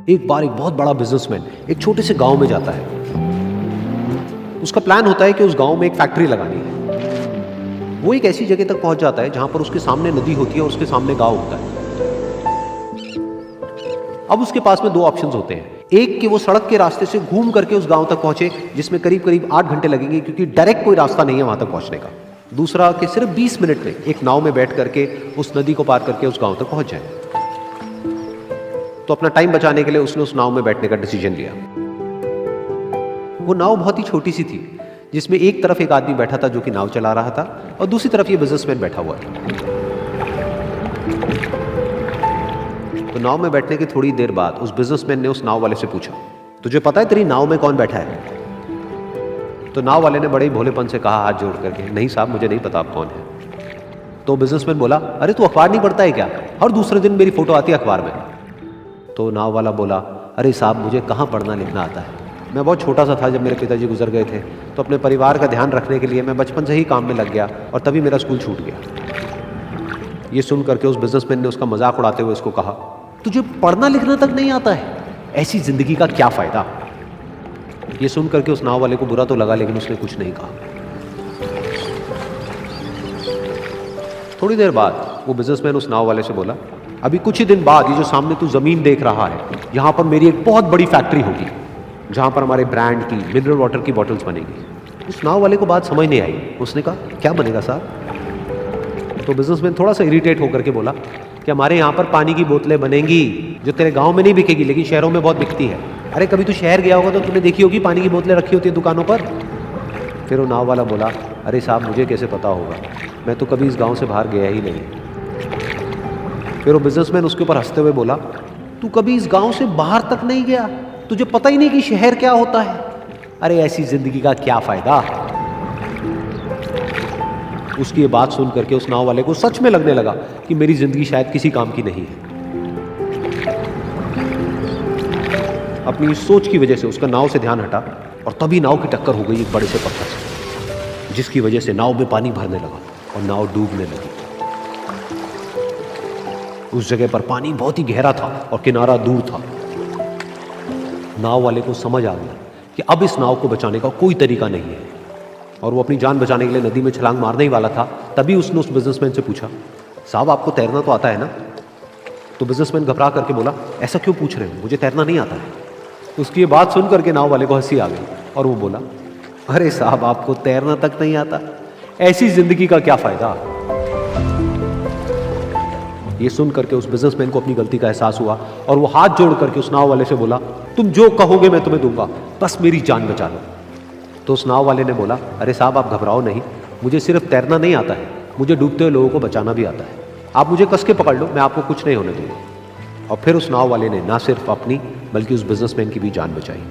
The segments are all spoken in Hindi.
एक बार एक बहुत बड़ा बिजनेसमैन एक छोटे से गांव में जाता है। उसका प्लान होता है कि उस गांव में एक फैक्ट्री लगानी है। वो एक ऐसी जगह तक पहुंच जाता है जहां पर उसके सामने नदी होती है और उसके सामने गांव होता है। अब उसके पास में दो ऑप्शंस होते हैं, एक कि वो सड़क के रास्ते से घूम करके उस गांव तक पहुंचे जिसमें करीब करीब 8 घंटे लगेंगे क्योंकि डायरेक्ट कोई रास्ता नहीं है वहां तक पहुंचने का। दूसरा कि सिर्फ 20 मिनट में एक नाव में बैठ करके उस नदी को पार करके उस गांव तक पहुंच जाए। तो अपना टाइम बचाने के लिए उसने उस नाव में बैठने का डिसीजन लिया। वो नाव बहुत ही छोटी सी थी जिसमें एक तरफ एक आदमी बैठा था जो कि नाव चला रहा था और दूसरी तरफ ये बिजनेसमैन बैठा हुआ था। तो नाव में बैठने की थोड़ी देर बाद उस बिजनेसमैन ने उस नाव वाले से पूछा, तुझे पता है तेरी नाव में कौन बैठा है? तो नाव वाले ने बड़े ही भोलेपन से कहा हाथ जोड़ करके, नहीं साहब मुझे नहीं पता आप कौन है। तो बिजनेसमैन बोला, अरे तू अखबार नहीं पढ़ता है क्या? हर दूसरे दिन मेरी फोटो आती है अखबार में। तो नाव वाला बोला, अरे साहब मुझे कहाँ पढ़ना लिखना आता है, मैं बहुत छोटा सा था जब मेरे पिताजी गुजर गए थे, तो अपने परिवार का ध्यान रखने के लिए मैं बचपन से ही काम में लग गया और तभी मेरा स्कूल छूट गया। ये सुन करके उस बिजनेसमैन ने उसका मजाक उड़ाते हुए उसको कहा, तुझे पढ़ना लिखना तक नहीं आता है, ऐसी जिंदगी का क्या फायदा? ये सुन करके उस नाव वाले को बुरा तो लगा लेकिन उसने कुछ नहीं कहा। थोड़ी देर बाद वो बिजनेसमैन उस नाव वाले से बोला, अभी कुछ ही दिन बाद ये जो सामने तू जमीन देख रहा है, यहां पर मेरी एक बहुत बड़ी फैक्ट्री होगी जहां पर हमारे ब्रांड की मिनरल वाटर की बॉटल्स बनेगी। उस नाव वाले को बात समझ नहीं आई। उसने कहा, क्या बनेगा साहब? तो बिजनेसमैन थोड़ा सा इरिटेट होकर के बोला कि हमारे यहाँ पर पानी की बोतलें बनेंगी जो तेरे गांव में नहीं बिकेगी लेकिन शहरों में बहुत बिकती है। अरे कभी तू शहर गया होगा तो तूने देखी होगी पानी की बोतलें रखी होती है दुकानों पर। फिर वो नाव वाला बोला, अरे साहब मुझे कैसे पता होगा, मैं तो कभी इस गांव से बाहर गया ही नहीं। फिर वो बिजनेसमैन उसके ऊपर हंसते हुए बोला, तू कभी इस गांव से बाहर तक नहीं गया, तुझे पता ही नहीं कि शहर क्या होता है? अरे ऐसी जिंदगी का क्या फायदा? उसकी ये बात सुन करके उस नाव वाले को सच में लगने लगा कि मेरी जिंदगी शायद किसी काम की नहीं है। अपनी सोच की वजह से उसका नाव से ध्यान हटा और तभी नाव की टक्कर हो गई एक बड़े से पत्थर से, जिसकी वजह से नाव में पानी भरने लगा और नाव डूबने लगी। उस जगह पर पानी बहुत ही गहरा था और किनारा दूर था। नाव वाले को समझ आ गया कि अब इस नाव को बचाने का कोई तरीका नहीं है और वो अपनी जान बचाने के लिए नदी में छलांग मारने ही वाला था। तभी उसने उस बिजनेसमैन से पूछा, साहब आपको तैरना तो आता है ना? तो बिजनेसमैन घबरा करके बोला, ऐसा क्यों पूछ रहे हो, मुझे तैरना नहीं आता है। उसकी ये बात सुन करके नाव वाले को हंसी आ गई और वो बोला, अरे साहब आपको तैरना तक नहीं आता, ऐसी जिंदगी का क्या फायदा? ये सुन करके उस बिजनेसमैन को अपनी गलती का एहसास हुआ और वो हाथ जोड़ करके उस नाव वाले से बोला, तुम जो कहोगे मैं तुम्हें दूंगा, बस मेरी जान बचा लो। तो उस नाव वाले ने बोला, अरे साहब आप घबराओ नहीं, मुझे सिर्फ तैरना नहीं आता है, मुझे डूबते हुए लोगों को बचाना भी आता है। आप मुझे कस के पकड़ लो, मैं आपको कुछ नहीं होने दूंगा। और फिर उस नाव वाले ने ना सिर्फ अपनी बल्कि उस बिजनेसमैन की भी जान बचाई।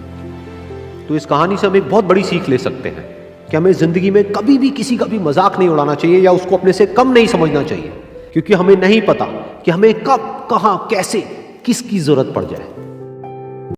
तो इस कहानी से हम एक बहुत बड़ी सीख ले सकते हैं कि हमें जिंदगी में कभी भी किसी का भी मजाक नहीं उड़ाना चाहिए या उसको अपने से कम नहीं समझना चाहिए, क्योंकि हमें नहीं पता कि हमें कब, कहां, कैसे, किसकी जरूरत पड़ जाए।